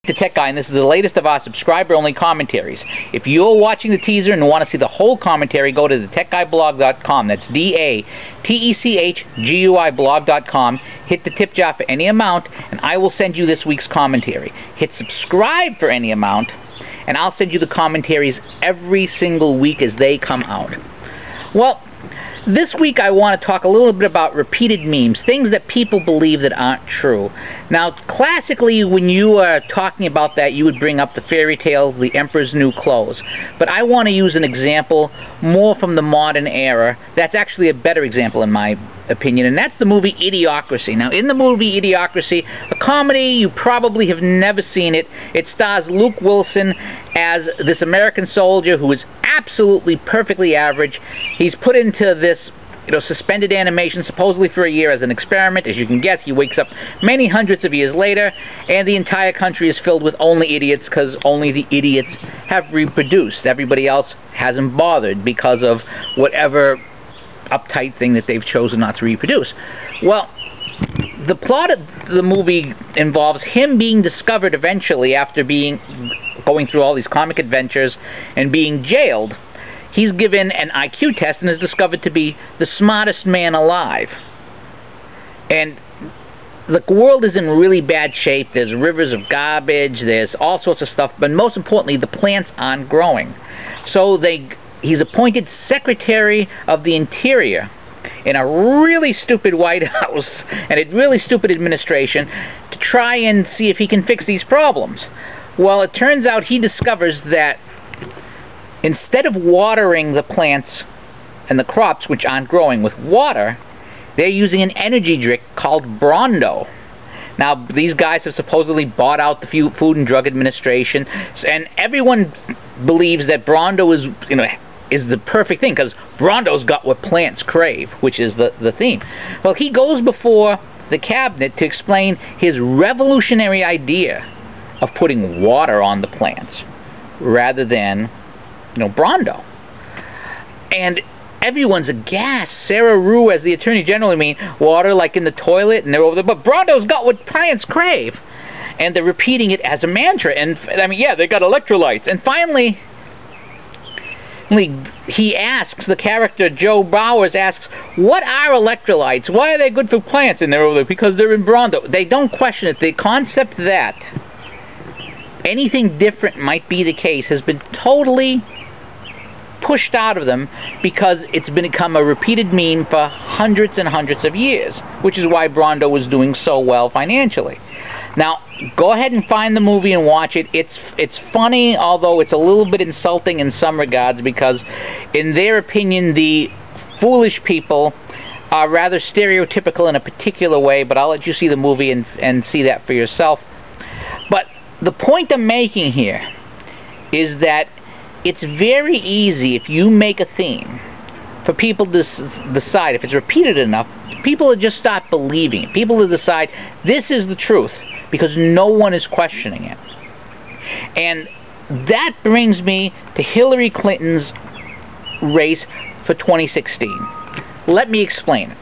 The Tech Guy, and this is the latest of our subscriber-only commentaries. If you're watching the teaser and want to see the whole commentary, go to thetechguyblog.com. That's D-A-T-E-C-H-G-U-I blog.com. Hit the tip jar for any amount, and I will send you this week's commentary. Hit subscribe for any amount, and I'll send you the commentaries every single week as they come out. Well, this week I want to talk a little bit about repeated memes, things that people believe that aren't true. Now, classically, when you are talking about that, you would bring up the fairy tale, The Emperor's New Clothes. But I want to use an example more from the modern era. That's actually a better example in my opinion, and that's the movie Idiocracy. Now, in the movie Idiocracy, a comedy, you probably have never seen it. It stars Luke Wilson as this American soldier who is absolutely perfectly average. He's put into this suspended animation supposedly for a year as an experiment. As you can guess, he wakes up many hundreds of years later, and the entire country is filled with only idiots because only the idiots have reproduced. Everybody else hasn't bothered because of whatever uptight thing that they've chosen not to reproduce. Well, the plot of the movie involves him being discovered eventually after going through all these comic adventures and being jailed. He's given an IQ test and is discovered to be the smartest man alive. And the world is in really bad shape. There's rivers of garbage, there's all sorts of stuff, but most importantly, the plants aren't growing. So he's appointed Secretary of the Interior in a really stupid White House and a really stupid administration to try and see if he can fix these problems. Well, it turns out he discovers that instead of watering the plants and the crops, which aren't growing, with water, they're using an energy drink called Brondo. Now, these guys have supposedly bought out the Food and Drug Administration, and everyone believes that Brondo is the perfect thing, because Brondo's got what plants crave, which is the theme. Well, he goes before the cabinet to explain his revolutionary idea of putting water on the plants rather than Brondo. And everyone's aghast. Sarah Rue, as the Attorney General, water like in the toilet, and they're over there, but Brondo's got what plants crave. And they're repeating it as a mantra, and yeah, they got electrolytes. And finally, he asks, the character Joe Bowers asks, what are electrolytes? Why are they good for plants? And they're over there, because they're in Brondo. They don't question it. The concept that anything different might be the case has been totally pushed out of them, because it's become a repeated meme for hundreds and hundreds of years, which is why Brondo was doing so well financially. Now, go ahead and find the movie and watch it. It's funny, although it's a little bit insulting in some regards, because in their opinion, the foolish people are rather stereotypical in a particular way, but I'll let you see the movie and see that for yourself. But the point I'm making here is that it's very easy, if you make a theme, for people to decide, if it's repeated enough, people will just start believing it. People will decide this is the truth, because no one is questioning it. And that brings me to Hillary Clinton's race for 2016. Let me explain it.